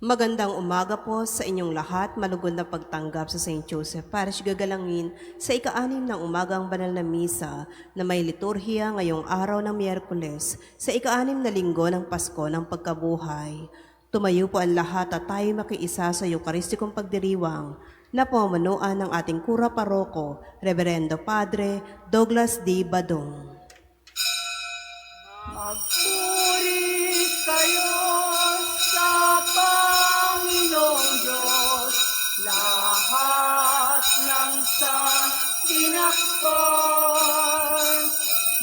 Magandang umaga po sa inyong lahat. Malugod na pagtanggap sa St. Joseph Parish Gagalangin sa ika-6 ng umagang banal na misa na may liturhiya ngayong araw ng Miyerkules sa ika-6 na linggo ng Pasko ng Pagkabuhay. Tumayo po ang lahat at tayo makiisa sa Eucharistikong pagdiriwang na pamanuan ng ating Kura Paroko, Reverendo Padre Douglas D. Badong. Magpuri kayo sa Panginoong Diyos, lahat ng santinakpan.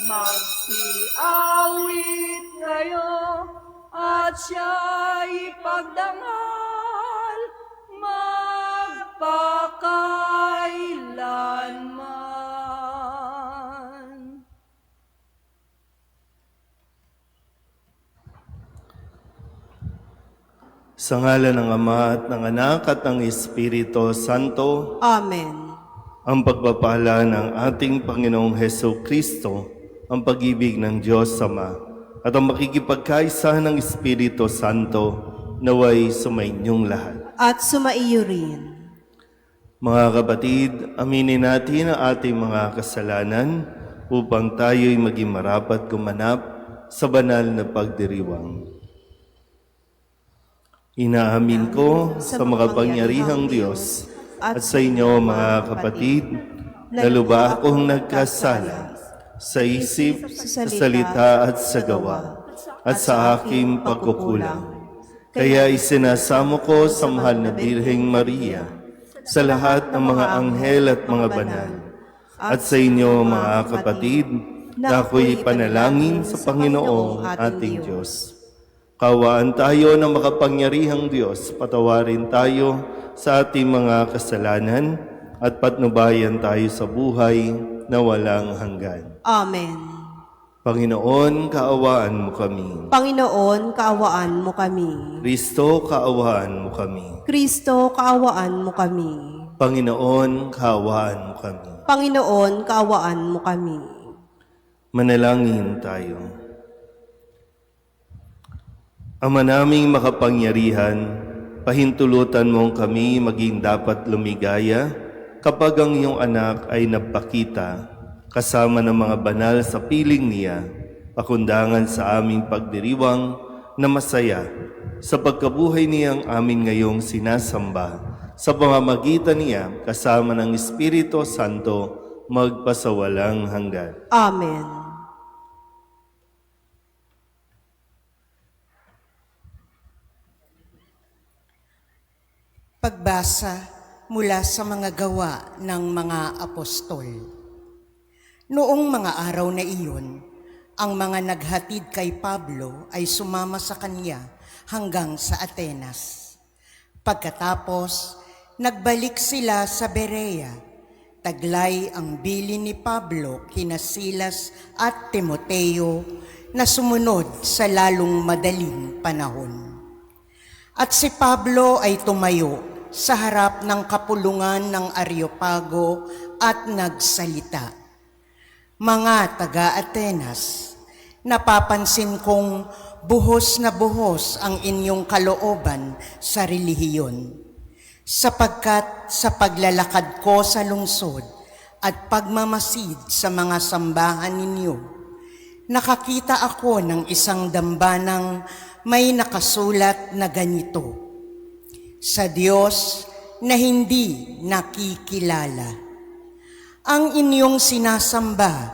Magsiawit kayo at siya'y ipagdangal magpakailanman. Sa ngalan ng Ama at ng Anak at ng Espiritu Santo, Amen. ang pagpapala ng ating Panginoong Heso Kristo, ang pag-ibig ng Diyos Ama, at ang makikipagkaisa ng Espiritu Santo naway sumainyong lahat. At sumaiyo rin. Mga kapatid, aminin natin ang ating mga kasalanan upang tayo'y maging marapat gumanap sa banal na pagdiriwang. Inaamin ko sa makapangyarihang Diyos at sa inyo mga kapatid na lubha akong nagkasala sa isip, sa salita at sa gawa at sa aking pagkukulang. Kaya isinasamo ko sa mahal na Birheng Maria, sa lahat ng mga anghel at mga banal, at sa inyo mga kapatid na ako'y panalangin sa Panginoong ating Diyos. Kawaan tayo ng makapangyarihang Diyos, patawarin tayo sa ating mga kasalanan at patnubayan tayo sa buhay na walang hanggan. Amen. Panginoon, kaawaan mo kami. Panginoon, kaawaan mo kami. Kristo, kaawaan mo kami. Kristo, kaawaan mo kami. Panginoon, kaawaan mo kami. Panginoon, kaawaan mo kami. Manalangin tayo. Ama naming makapangyarihan, pahintulutan mong kami maging dapat lumigaya kapag ang iyong anak ay nagpakita kasama ng mga banal sa piling niya, pakundangan sa aming pagdiriwang na masaya sa pagkabuhay niyang amin ngayong sinasamba sa pamamagitan niya kasama ng Espiritu Santo magpasawalang hanggan. Amen. Pagbasa mula sa mga gawa ng mga apostol. Noong mga araw na iyon, ang mga naghatid kay Pablo ay sumama sa kanya hanggang sa Atenas. Pagkatapos, nagbalik sila sa Berea. Taglay ang bilin ni Pablo kina Silas at Timoteo na sumunod sa lalong madaling panahon. At si Pablo ay tumayo sa harap ng kapulungan ng Areopago at nagsalita. Mga taga-Atenas, napapansin kong buhos na buhos ang inyong kalooban sa relihiyon, sapagkat sa paglalakad ko sa lungsod at pagmamasid sa mga sambahan ninyo, nakakita ako ng isang dambanang may nakasulat na ganito: sa Diyos na hindi nakikilala. Ang inyong sinasamba,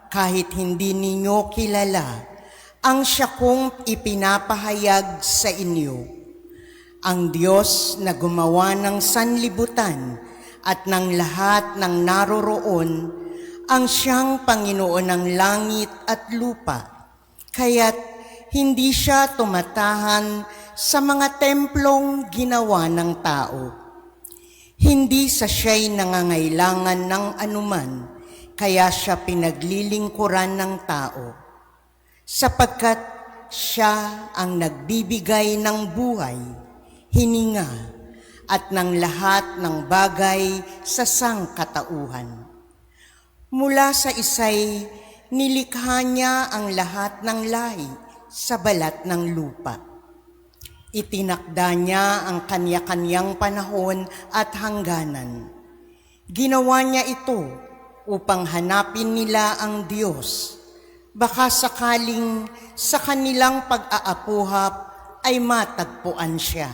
kahit hindi ninyo kilala, ang siya kong ipinapahayag sa inyo. Ang Diyos na gumawa ng sanlibutan at ng lahat ng naroroon, ang siyang Panginoon ng langit at lupa, kaya't hindi siya tumatahan sa mga templong ginawa ng tao. Hindi sa siya'y nangangailangan ng anuman, kaya siya pinaglilingkuran ng tao. Sapagkat siya ang nagbibigay ng buhay, hininga, at ng lahat ng bagay sa sangkatauhan. Mula sa isa'y nilikha niya ang lahat ng lahi sa balat ng lupa. Itinakda niya ang kanya-kanyang panahon at hangganan. Ginawa niya ito upang hanapin nila ang Diyos. Baka sakaling sa kanilang pag-aapuhap ay matagpuan siya.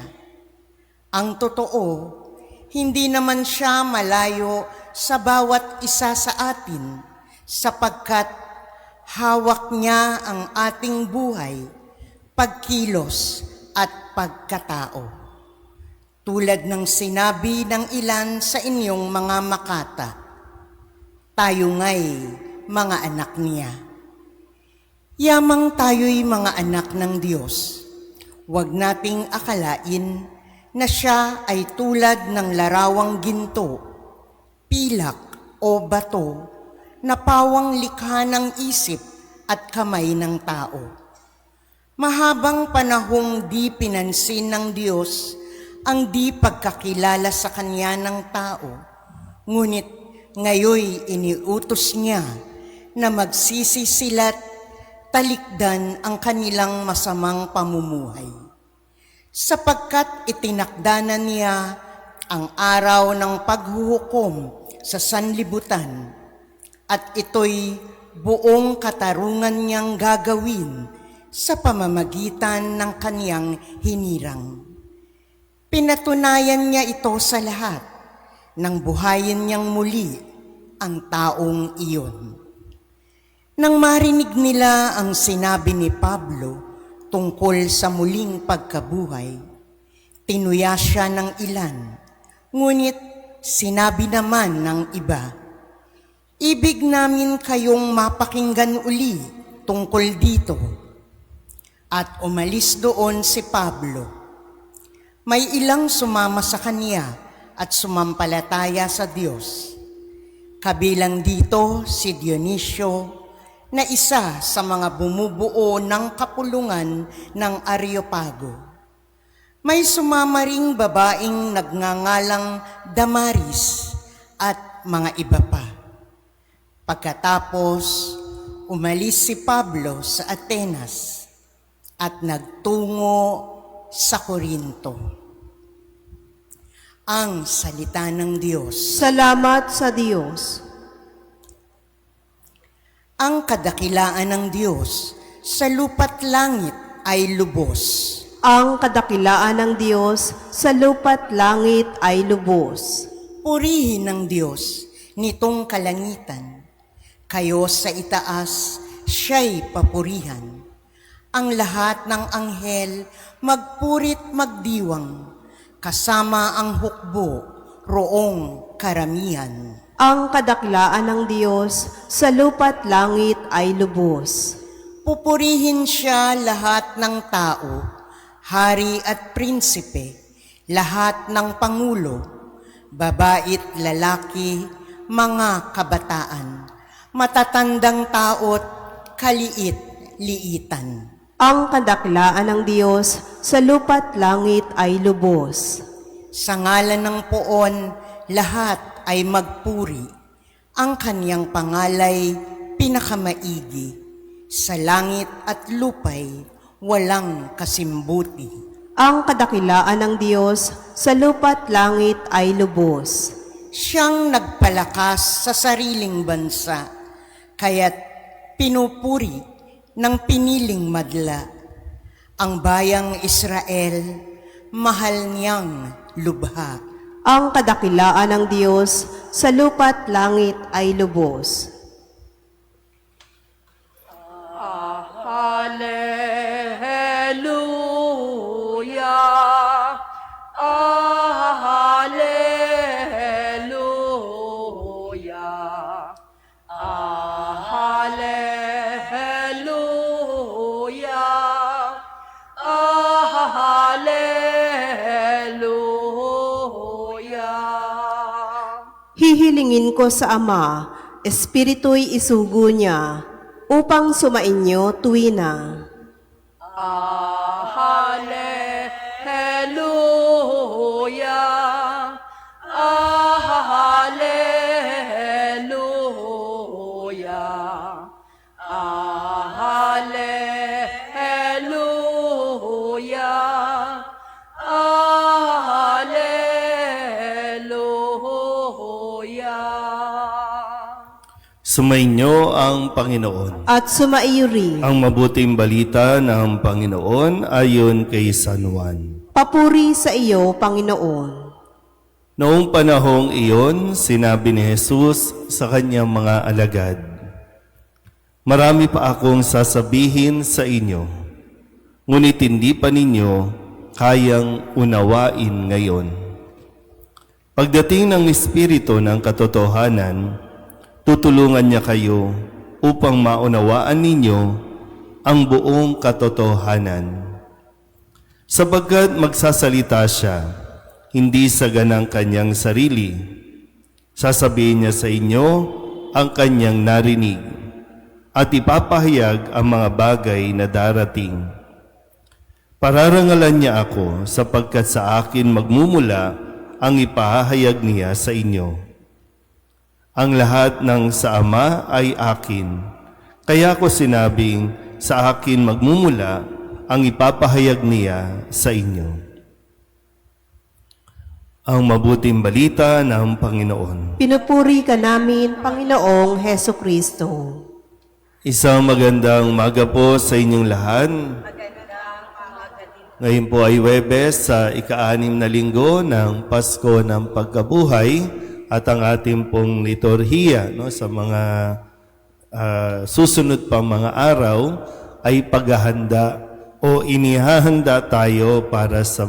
Ang totoo, hindi naman siya malayo sa bawat isa sa atin sapagkat hawak niya ang ating buhay, pagkilos at pagkatao. Tulad ng sinabi ng ilan sa inyong mga makata, tayo nga'y mga anak niya. Yamang tayo'y mga anak ng Diyos, huwag nating akalain na siya ay tulad ng larawang ginto, pilak o bato na pawang likha ng isip at kamay ng tao. Mahabang panahong di pinansin ng Diyos ang di pagkakilala sa Kanya ng tao, ngunit ngayoy iniutos niya na magsisi sila't talikdan ang kanilang masamang pamumuhay. Sapagkat itinakda na niya ang araw ng paghuhukom sa sanlibutan at ito'y buong katarungan niyang gagawin sa pamamagitan ng kaniyang hinirang. Pinatunayan niya ito sa lahat nang buhayin niyang muli ang taong iyon. Nang marinig nila ang sinabi ni Pablo tungkol sa muling pagkabuhay, tinuya siya ng ilan, ngunit sinabi naman ng iba, ibig namin kayong mapakinggan uli tungkol dito. At umalis doon si Pablo. May ilang sumama sa kanya at sumampalataya sa Diyos. Kabilang dito si Dionisio na isa sa mga bumubuo ng kapulungan ng Areopago. May sumama ring babaeng nagngangalang Damaris at mga iba pa. Pagkatapos, umalis si Pablo sa Atenas at nagtungo sa Korinto. Ang salita ng Diyos. Salamat sa Diyos. Ang kadakilaan ng Diyos sa lupa't langit ay lubos. Ang kadakilaan ng Diyos sa lupa't langit ay lubos. Purihin ng Diyos nitong kalangitan. Kayo sa itaas, siya'y papurihan. Ang lahat ng anghel magpurit magdiwang, kasama ang hukbo, roong karamihan. Ang kadakilaan ng Diyos sa lupa't langit ay lubos. Pupurihin siya lahat ng tao, hari at prinsipe, lahat ng pangulo, babait lalaki, mga kabataan, matatandang tao't kaliit-liitan. Ang kadakilaan ng Diyos sa lupa't langit ay lubos. Sa ngalan ng poon, lahat ay magpuri. Ang kaniyang pangalay, pinakamaigi. Sa langit at lupay, walang kasimbuti. Ang kadakilaan ng Diyos sa lupa't langit ay lubos. Siyang nagpalakas sa sariling bansa, kaya't pinupuri ng piniling madla. Ang bayang Israel, mahal niyang lubha. Ang kadakilaan ng Diyos sa lupa't langit ay lubos. Hallelujah. Hallelujah. Hallelujah. Hallelujah. Hihilingin ko sa Ama, Espiritu'y isugo niya, upang sumainyo tuwina. Hallelujah. Hallelujah. Hallelujah. Sumainyo ang Panginoon. At sumaiyo rin. Ang mabuting balita ng Panginoon ayon kay San Juan. Papuri sa iyo, Panginoon. Noong panahong iyon, sinabi ni Jesus sa kanyang mga alagad, "Marami pa akong sasabihin sa inyo, ngunit hindi pa ninyo kayang unawain ngayon. Pagdating ng Espiritu ng katotohanan, tutulungan niya kayo upang maunawaan ninyo ang buong katotohanan. Sapagkat magsasalita siya, hindi sa ganang kanyang sarili. Sasabihin niya sa inyo ang kanyang narinig at ipapahayag ang mga bagay na darating. Pararangalan niya ako sapagkat sa akin magmumula ang ipahayag niya sa inyo. Ang lahat ng sa Ama ay akin. Kaya ko sinabing sa akin magmumula ang ipapahayag niya sa inyo." Ang mabuting balita ng Panginoon. Pinupuri ka namin, Panginoong Heso Kristo. Isang magandang umaga po sa inyong lahat. Ngayon po ay Huwebes sa ika-6 na linggo ng Pasko ng Pagkabuhay at ang ating pong liturhiya sa mga susunod pang mga araw ay paghahanda o inihahanda tayo para sa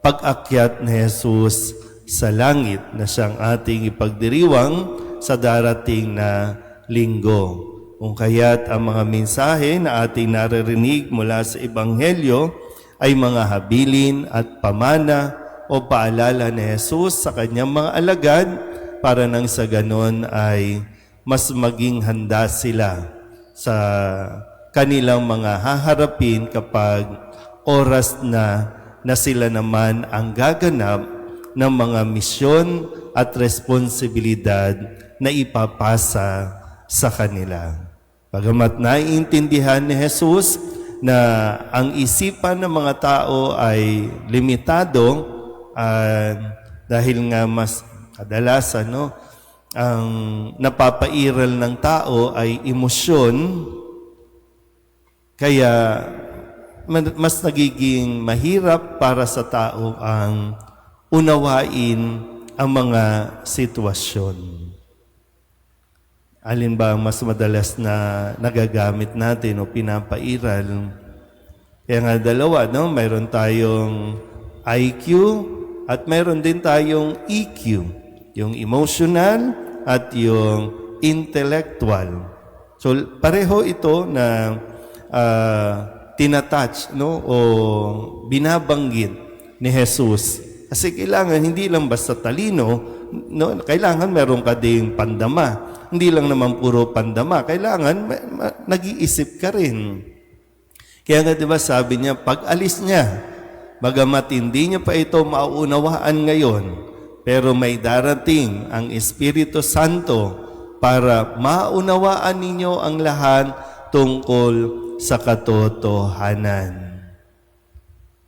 pag-akyat ni Jesus sa langit na siyang ating ipagdiriwang sa darating na linggo. Kung kaya't ang mga mensahe na ating naririnig mula sa Ebanghelyo ay mga habilin at pamana o paalala ni Jesus sa kanyang mga alagad para nang sa ganon ay mas maging handa sila sa kanilang mga haharapin kapag oras na sila naman ang gaganap ng mga misyon at responsibilidad na ipapasa sa kanila. Bagamat naiintindihan ni Jesus na ang isipan ng mga tao ay limitado dahil nga mas kadalasan ang napapairal ng tao ay emosyon, kaya mas nagiging mahirap para sa tao ang unawain ang mga sitwasyon. Alin ba ang mas madalas na nagagamit natin o pinapairal? Kaya nga dalawa, mayroon tayong IQ at mayroon din tayong EQ, yung emotional at yung intellectual. So pareho ito na tinatouch o binabanggit ni Jesus. Kasi kailangan hindi lang basta talino, kailangan meron ka ding pandama. Hindi lang naman puro pandama, kailangan nag-iisip ka rin. Kaya nga diba sabi niya, pag alis niya, bagamat hindi niya pa ito mauunawaan ngayon, pero may darating ang Espiritu Santo para maunawaan ninyo ang lahat tungkol sa katotohanan.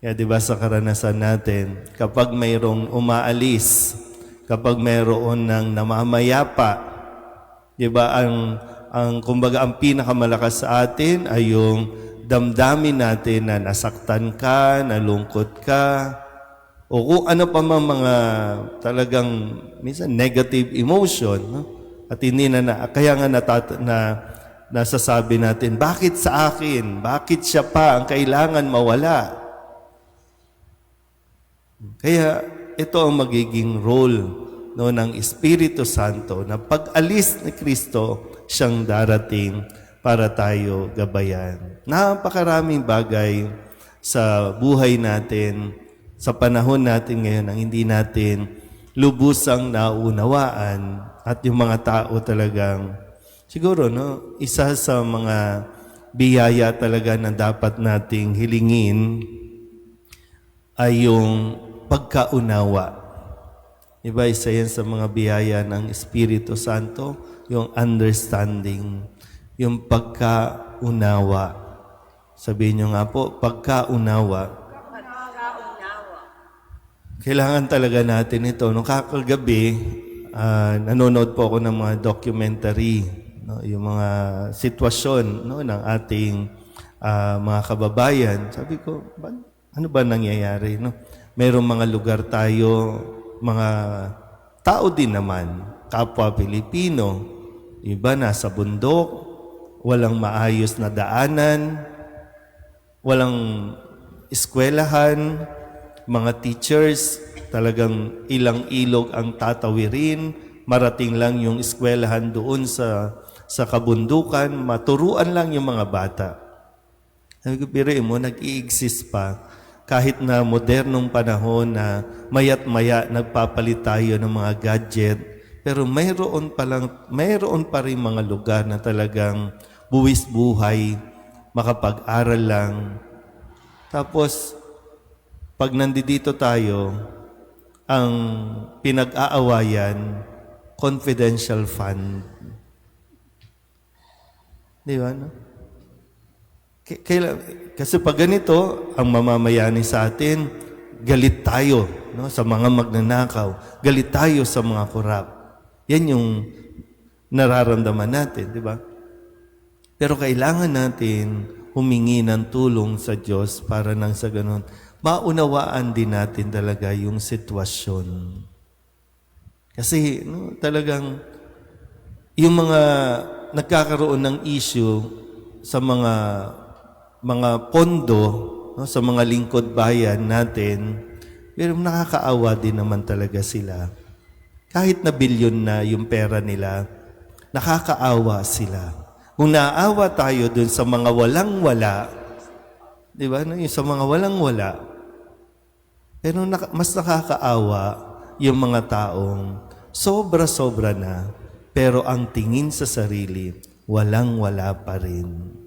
Kaya diba sa karanasan natin, kapag mayroong umaalis, kapag mayroon ng namamayapa, diba kumbaga ang pinakamalakas sa atin ay yung damdamin natin na nasaktan ka, nalungkot ka, o kung ano pa mga talagang minsan negative emotion. At hindi kaya nga nasasabi natin, bakit sa akin? Bakit siya pa ang kailangan mawala? Kaya ito ang magiging role ng Espiritu Santo na pag-alis ni Kristo, siyang darating para tayo gabayan. Napakaraming bagay sa buhay natin, sa panahon natin ngayon ang hindi natin lubusang naunawaan at yung mga tao talagang siguro isa sa mga biyaya talaga na dapat nating hilingin ay yung pagkaunawa. Diba, isa yan sa mga biyaya ng Espiritu Santo, yung understanding, yung pagkaunawa. Sabihin nyo nga po, pagkaunawa. Kailangan talaga natin ito. Nung kakagabi, nanonood po ako ng mga documentary no, yung mga sitwasyon, no, ng ating mga kababayan. Sabi ko, ano ba nangyayari? No? Mayroong mga lugar tayo, mga tao din naman, kapwa Pilipino, iba nasa bundok, walang maayos na daanan, walang eskwelahan, mga teachers, talagang ilang ilog ang tatawirin, marating lang yung eskwelahan doon sa kabundukan, maturuan lang yung mga bata. Sabi ko, pero mo, nag-i-exist pa, kahit na modernong panahon na mayat maya nagpapalit tayo ng mga gadget, pero mayroon pa rin mga lugar na talagang buwis buhay, makapag-aral lang. Tapos, pag nandito tayo, ang pinag-aawayan, confidential fund. Di ba, no? Kasi pag ganito, ang mamamayani sa atin, galit tayo, no, sa mga magnanakaw. Galit tayo sa mga korap. Yan yung nararamdaman natin, di ba? Pero kailangan natin humingi ng tulong sa Diyos para nang sa ganun, maunawaan din natin talaga yung sitwasyon. Kasi no, talagang yung mga nagkakaroon ng issue sa mga pondo, no, sa mga lingkod bayan natin, pero nakakaawa din naman talaga sila. Kahit na bilyon na yung pera nila, nakakaawa sila. Kung naawa tayo dun sa mga walang-wala, di ba? No, yung sa mga walang-wala, pero mas nakakaawa yung mga taong sobra-sobra na, pero ang tingin sa sarili, walang-wala pa rin.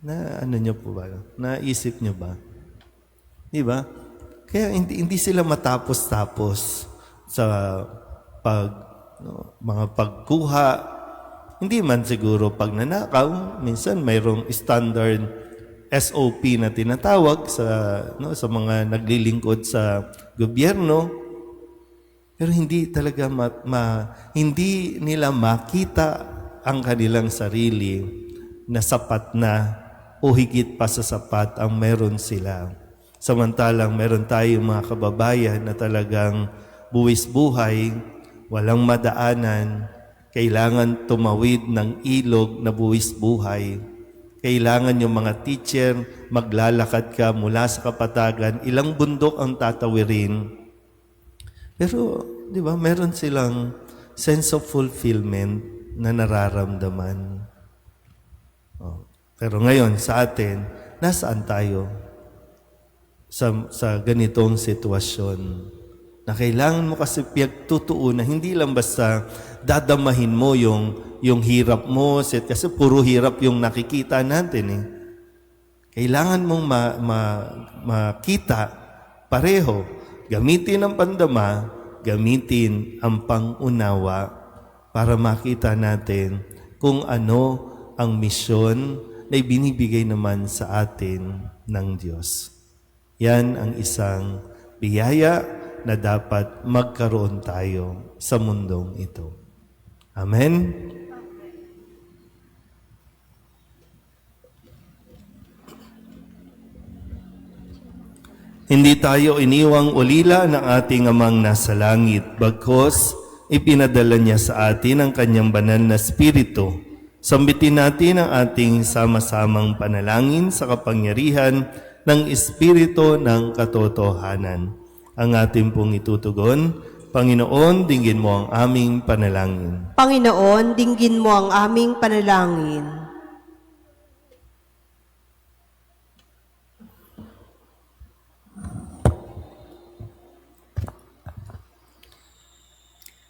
Na ano nyo po ba? Naisip nyo ba? Di ba? Kaya hindi sila matapos-tapos sa mga pagkuha. Hindi man siguro pag nanakaw, minsan mayroong standard SOP na tinatawag sa mga naglilingkod sa gobyerno. Pero hindi talaga hindi nila makita ang kanilang sarili na sapat na o higit pa sa sapat ang meron sila. Samantalang meron tayong mga kababayan na talagang buwis buhay, walang madaanan, kailangan tumawid ng ilog na buwis buhay. Kailangan yung mga teacher, maglalakad ka mula sa kapatagan, ilang bundok ang tatawirin. Pero, di ba, meron silang sense of fulfillment na nararamdaman. Pero ngayon, sa atin, nasaan tayo sa ganitong sitwasyon? Na kailangan mo kasi pagtutuunan, hindi lang basta dadamahin mo yung hirap mo, kasi puro hirap yung nakikita natin eh. Kailangan mong makita pareho. Gamitin ang pandama, gamitin ang pangunawa para makita natin kung ano ang misyon na ibinibigay naman sa atin ng Diyos. Yan ang isang biyaya na dapat magkaroon tayo sa mundong ito. Amen? Hindi tayo iniwang ulila ng ating Amang nasa langit, bagkos ipinadala niya sa atin ang kanyang banal na Espiritu. Sambitin natin ang ating sama-samang panalangin sa kapangyarihan ng Espiritu ng katotohanan. Ang ating pong itutugon, Panginoon, dinggin mo ang aming panalangin. Panginoon, dinggin mo ang aming panalangin.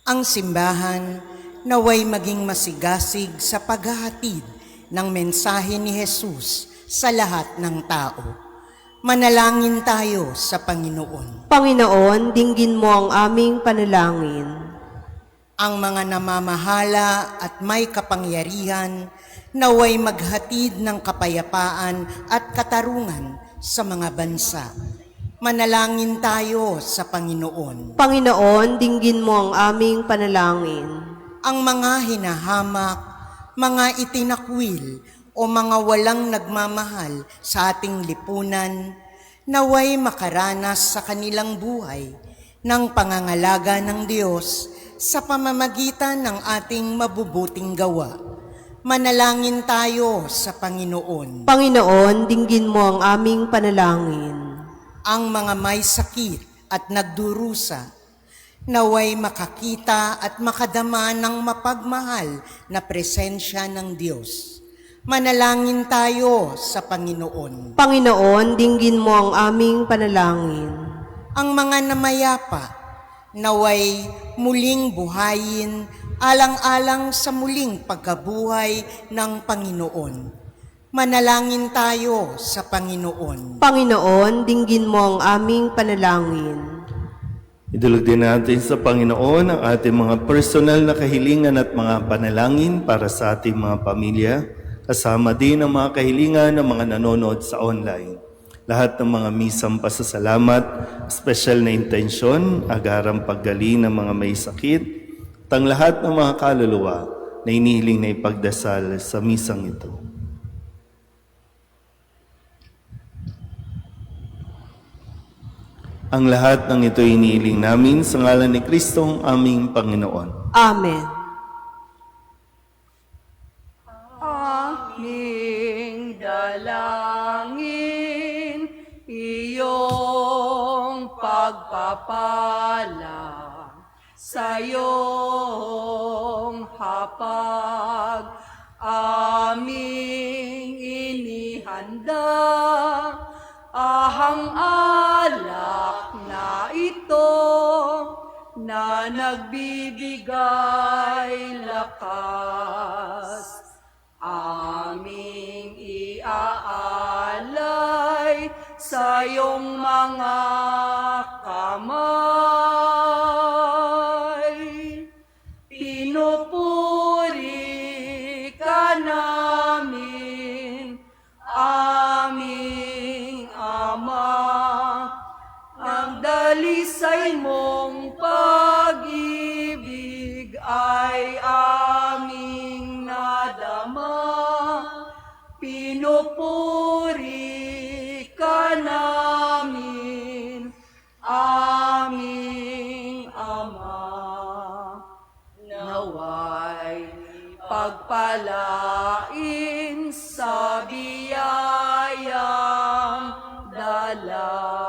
Ang simbahan naway maging masigasig sa paghahatid ng mensahe ni Jesus sa lahat ng tao. Manalangin tayo sa Panginoon. Panginoon, dinggin mo ang aming panalangin. Ang mga namamahala at may kapangyarihan naway maghatid ng kapayapaan at katarungan sa mga bansa. Manalangin tayo sa Panginoon. Panginoon, dinggin mo ang aming panalangin. ang mga hinahamak, mga itinakwil o mga walang nagmamahal sa ating lipunan, naway makaranas sa kanilang buhay ng pangangalaga ng Diyos sa pamamagitan ng ating mabubuting gawa. Manalangin tayo sa Panginoon. Panginoon, dinggin mo ang aming panalangin. Ang mga may sakit at nagdurusa, naway makakita at makadama ng mapagmahal na presensya ng Diyos. Manalangin tayo sa Panginoon. Panginoon, dinggin mo ang aming panalangin. Ang mga namayapa, naway muling buhayin alang-alang sa muling pagkabuhay ng Panginoon. Manalangin tayo sa Panginoon. Panginoon, dinggin mo ang aming panalangin. Idulog din natin sa Panginoon ang ating mga personal na kahilingan at mga panalangin para sa ating mga pamilya, kasama din ang mga kahilingan ng mga nanonood sa online. Lahat ng mga misang pasasalamat, special na intensyon, agarang paggaling ng mga may sakit, at ang lahat ng mga kaluluwa na inihiling na ipagdasal sa misang ito. Ang lahat ng ito inihiling namin sa ngalan ni Kristong aming Panginoon. Amen. Aming dalangin, iyong pagpapala sa iyong hapag, aming inihanda ahang alak na ito na nagbibigay lakas. Aming iaalay sa iyong mga kamay. Pinupuri ka namin, aming Ama, ang dalisay mong pag-ibig ay aming nadama. Pinupuri ka namin, aming Ama. Naway pagpalain sa biyayang dalaw.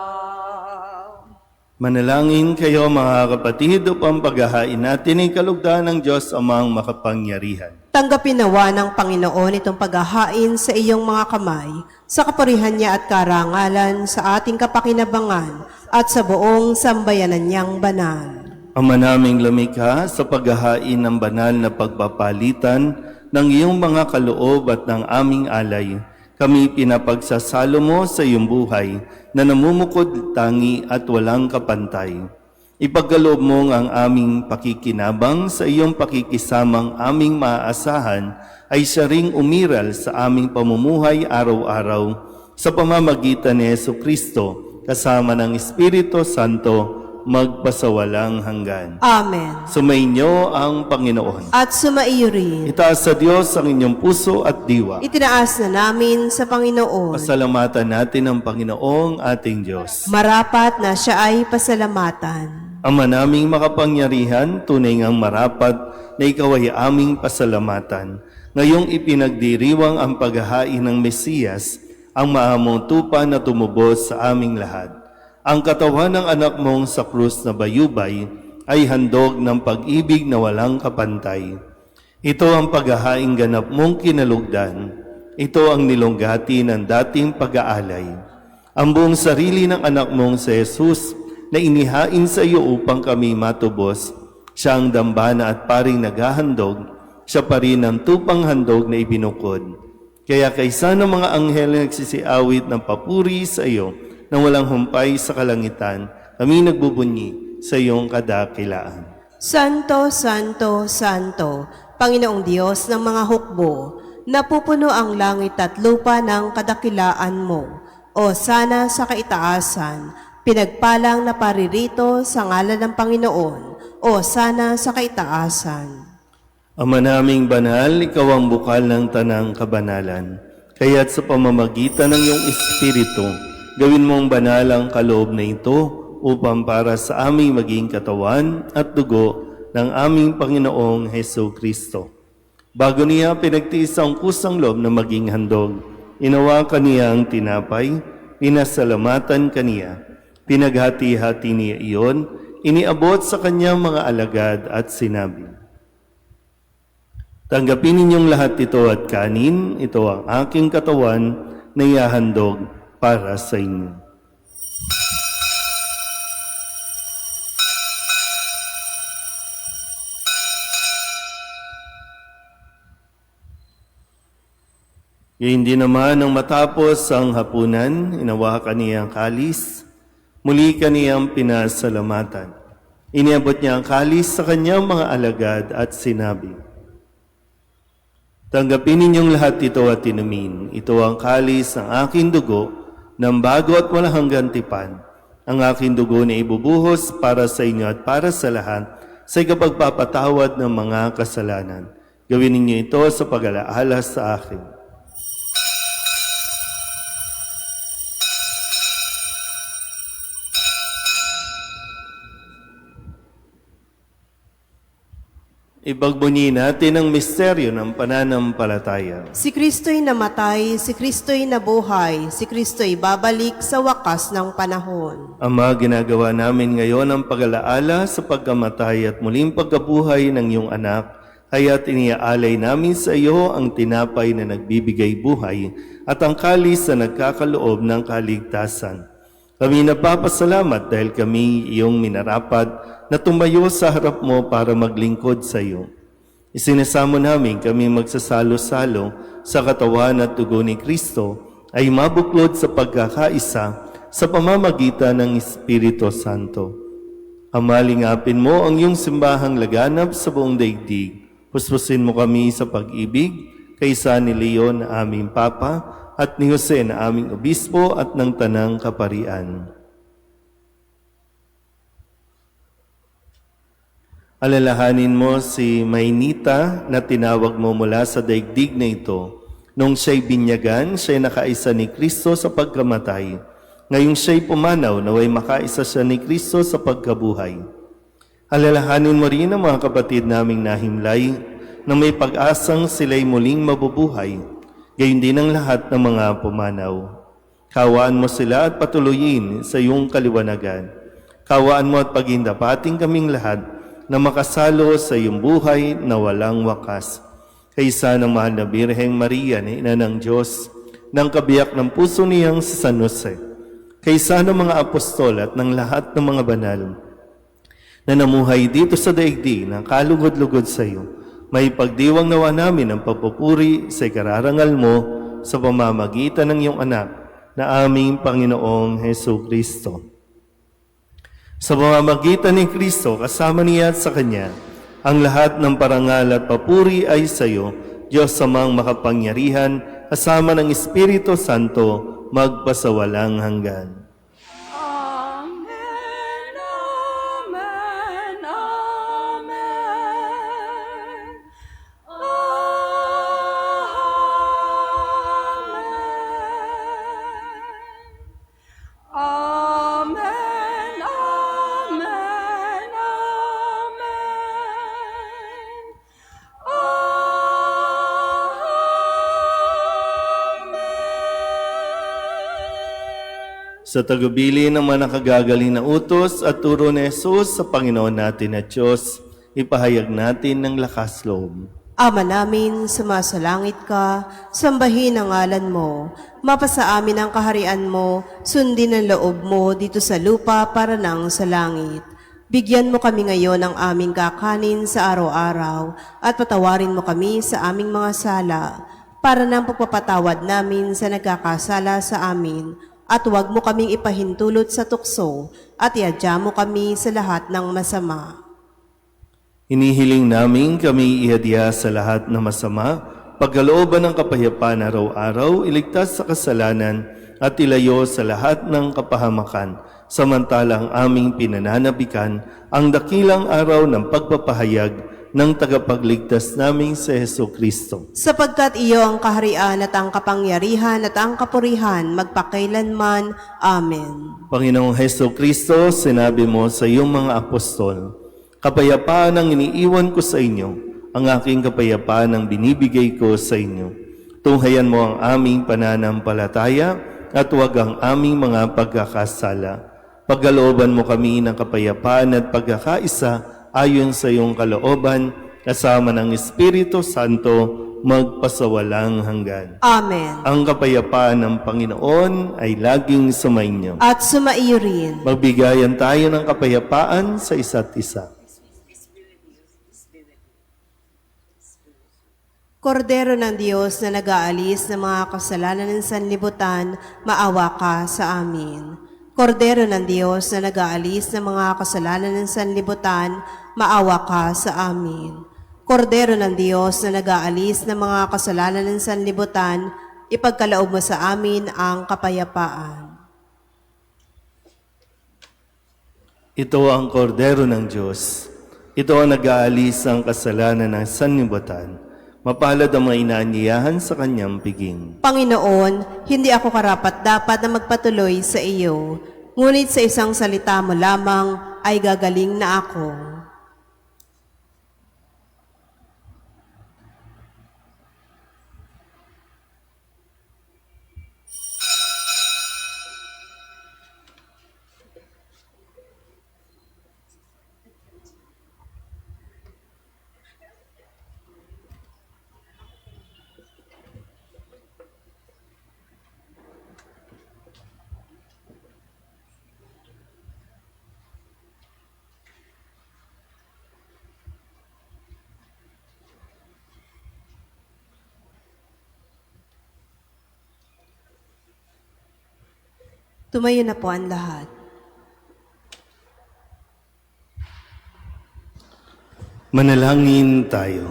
Manalangin kayo mga kapatid upang paghahain natin ay kalugdan ng Diyos amang makapangyarihan. Tanggapin nawa ng Panginoon itong paghahain sa iyong mga kamay, sa kapurihan niya at karangalan, sa ating kapakinabangan, at sa buong sambayanan niyang banal. Ama naming lumikha, sa paghahain ng banal na pagpapalitan ng iyong mga kaloob at ng aming alay, kami pinapagsasalo mo sa iyong buhay na namumukod tangi at walang kapantay. Ipagkaloob mo ang aming pakikinabang sa iyong pakikisamang aming maaasahan ay siya ring umiral sa aming pamumuhay araw-araw sa pamamagitan ni Jesucristo kasama ng Espiritu Santo magpasawalang hanggan. Amen. Sumainyo ang Panginoon. At sumaiyo rin. Itaas sa Diyos ang inyong puso at diwa. Itinaas na namin sa Panginoon. Pasalamatan natin ang Panginoong ating Diyos. Marapat na siya ay pasalamatan. Ama naming makapangyarihan, tunay ngang marapat na ikaw ay aming pasalamatan. Ngayong ipinagdiriwang ang paghahain ng Mesiyas, ang maamong tupa na tumubos sa aming lahat. Ang katawan ng anak mong sa krus na bayubay ay handog ng pag-ibig na walang kapantay. Ito ang paghahaing ganap mong kinalugdan. Ito ang nilunggati ng dating pag-aalay. Ang buong sarili ng anak mong si Jesus na inihain sa iyo upang kami matubos, siya ang dambana at paring naghahandog, siya pa rin ang tupang handog na ibinukod. Kaya kaysa ng mga anghel na nagsisiawit ng papuri sa iyo, nang walang humpay sa kalangitan, kami nagbubunyi sa iyong kadakilaan. Santo, Santo, Santo, Panginoong Diyos ng mga hukbo, napupuno ang langit at lupa ng kadakilaan mo. O sana sa kaitaasan, pinagpalang na paririto sa ngalan ng Panginoon. O sana sa kaitaasan. Ama naming banal, ikaw ang bukal ng tanang kabanalan. Kaya't sa pamamagitan ng iyong Espiritu, gawin mong banal ang kaloob na ito upang para sa aming maging katawan at dugo ng aming Panginoong Heso Kristo. Bago niya pinagtiis ang kusang loob na maging handog, inawakan niya ang tinapay, pinasalamatan kaniya, pinaghati-hati niya iyon, iniabot sa kanyang mga alagad at sinabi, "Tanggapin ninyong lahat ito at kanin, ito ang aking katawan na ihahandog para sa inyo." Hindi naman nang matapos ang hapunan, inawakan niya ang kalis, muli kaniyang pinasalamatan. Iniabot niya ang kalis sa kanyang mga alagad at sinabi, "Tanggapin ninyong lahat ito at inumin. Ito ang kalis ng aking dugo, ng bago at walang hanggang tipan. Ang aking dugo na ibubuhos para sa inyo at para sa lahat sa ikapagpapatawad ng mga kasalanan. Gawin ninyo ito sa pag-alaala sa akin." Ibagbunyi natin ang misteryo ng pananampalataya. Si Kristo'y namatay, si Kristo'y nabuhay, si Kristo'y babalik sa wakas ng panahon. Ama, ginagawa namin ngayon ang pag-alaala sa pagkamatay at muling pagkabuhay ng iyong anak, kaya't iniaalay namin sa iyo ang tinapay na nagbibigay buhay at ang kalis na nagkakaloob ng kaligtasan. Kami nagpapasalamat dahil kami iyong minarapat na tumayo sa harap mo para maglingkod sa iyo. Isinasamo namin kami magsasalo-salo sa katawan at dugo ni Kristo ay mabuklod sa pagkakaisa sa pamamagitan ng Espiritu Santo. Ama, lingapin mo ang iyong simbahang laganap sa buong daigdig. Puspusin mo kami sa pag-ibig kaysa ni Leon na aming Papa at ni Jose na aming Obispo at ng Tanang Kaparian. Alalahanin mo si Maynita na tinawag mo mula sa daigdig na ito. Nung siya'y binyagan, siya'y nakaisa ni Kristo sa pagkamatay. Ngayong siya'y pumanaw, naway makaisa siya ni Kristo sa pagkabuhay. Alalahanin mo rin ang mga kapatid naming nahimlay na may pag-asang sila'y muling mabubuhay. Gayon din ang lahat ng mga pumanaw. Kawaan mo sila at patuloyin sa iyong kaliwanagan. Kawaan mo at paghindapating kaming lahat na makasalo sa iyong buhay na walang wakas. Kaysa ng mahal na Birheng Maria na Ina ng Diyos, ng kabiyak ng puso niyang si San Jose, kaysa ng mga apostol at ng lahat ng mga banal na namuhay dito sa daigdig ng kalugod-lugod sa iyo, may pagdiwang nawa namin ang pagpupuri sa ikararangal mo sa pamamagitan ng iyong anak na aming Panginoong Heso Kristo. Sa pamamagitan ni Kristo, kasama niya at sa Kanya, ang lahat ng parangal at papuri ay sa iyo, Diyos Amang makapangyarihan, kasama ng Espiritu Santo, magpasawalang hanggan. Amen, amen, amen. Amen, amen, amen. Sa tagubilin ng mga nakagagaling na utos at turo ni Jesus sa Panginoon natin at Diyos, ipahayag natin ng lakas loob. Ama namin, sumasalangit ka, sambahin ang ngalan mo, mapasa amin ang kaharian mo, sundin ang loob mo dito sa lupa para nang sa langit. Bigyan mo kami ngayon ng aming kakanin sa araw-araw at patawarin mo kami sa aming mga sala para nang pagpapatawad namin sa nagkakasala sa amin at huwag mo kaming ipahintulot sa tukso at iadya mo kami sa lahat ng masama. Hinihiling namin kami ihadya sa lahat ng masama, pagkalooban ng kapayapaan araw-araw, iligtas sa kasalanan at ilayo sa lahat ng kapahamakan, samantalang aming pinananabikan ang dakilang araw ng pagpapahayag ng tagapagligtas naming si Heso Kristo. Sapagkat iyo ang kaharian at ang kapangyarihan at ang kapurihan magpakailanman. Amen. Panginoong Heso Kristo, sinabi mo sa iyong mga apostol, kapayapaan ang iniiwan ko sa inyo, ang aking kapayapaan ang binibigay ko sa inyo. Tunghayan mo ang aming pananampalataya at huwag ang aming mga pagkakasala. Pagkalooban mo kami ng kapayapaan at pagkakaisa ayon sa iyong kalooban, kasama ng Espiritu Santo, magpasawalang hanggan. Amen. Ang kapayapaan ng Panginoon ay laging sumainyo. At sumaiyo rin. Magbigayan tayo ng kapayapaan sa isa't isa. Kordero ng Diyos na nag-aalis ng mga kasalanan ng sanlibutan, maawa ka sa amin. Kordero ng Diyos na nag-aalis ng mga kasalanan ng sanlibutan, maawa ka sa amin. Kordero ng Diyos na nag-aalis ng mga kasalanan ng sanlibutan, ipagkaloob mo sa amin ang kapayapaan. Ito ang kordero ng Diyos. Ito ang nag-aalis ng kasalanan ng sanlibutan. Mapalad ang mga inaanyayahan sa kanyang piging. Panginoon, hindi ako karapat-dapat na magpatuloy sa iyo, ngunit sa isang salita mo lamang ay gagaling na ako. Tumayo na po ang lahat. Manalangin tayo.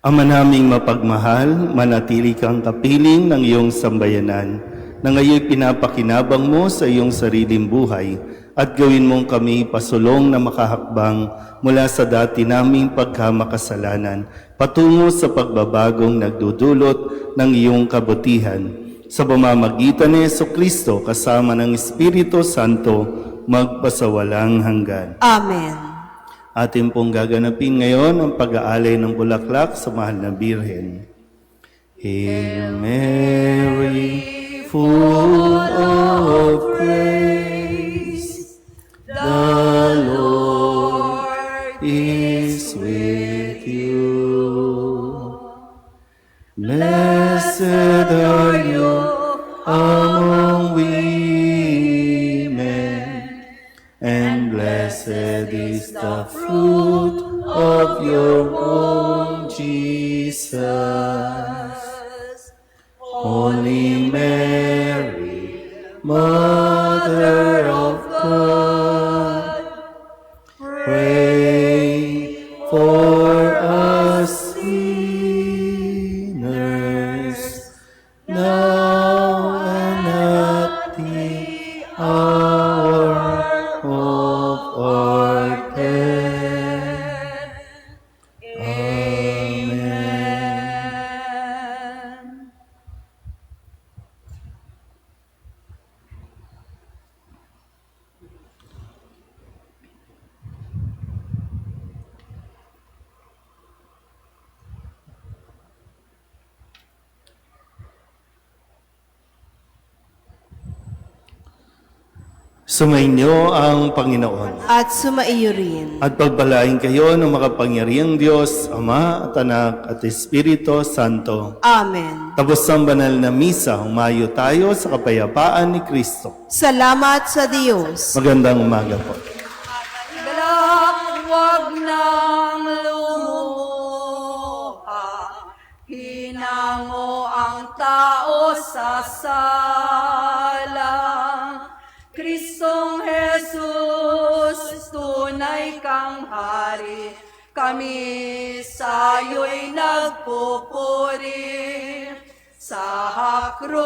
Ama naming mapagmahal, manatili kang kapiling ng iyong sambayanan na ngayon pinapakinabang mo sa iyong sariling buhay at gawin mong kami pasulong na makahakbang mula sa dati naming pagkamakasalanan patungo sa pagbabagong nagdudulot ng iyong kabutihan. Sa pamamagitan ni Jesucristo kasama ng Espiritu Santo, magpasawalang hanggan. Amen. Atin pong gaganapin ngayon ang pag-aalay ng bulaklak sa mahal na Birhen. Hail Mary, full of grace, the Lord is with you. Blessed are you among women, and blessed is the fruit of your womb, Jesus. Holy Mary, Mother of God, pray for us sinners, now and at the hour of our death. Amen. Sumainyo ang Panginoon. At sumaiyo rin. At pagpalain kayo ng makapangyarihang Diyos, Ama at Anak at Espiritu Santo. Amen. Tapos ang banal na misa, humayo tayo sa kapayapaan ni Kristo. Salamat sa Diyos. Magandang umaga po. Galak, wag nang lumuha. Hinango ang tao sa sala. Kristong Jesus, tunay kang hari. Kami sa'yo'y nagpupuri. Sa hakro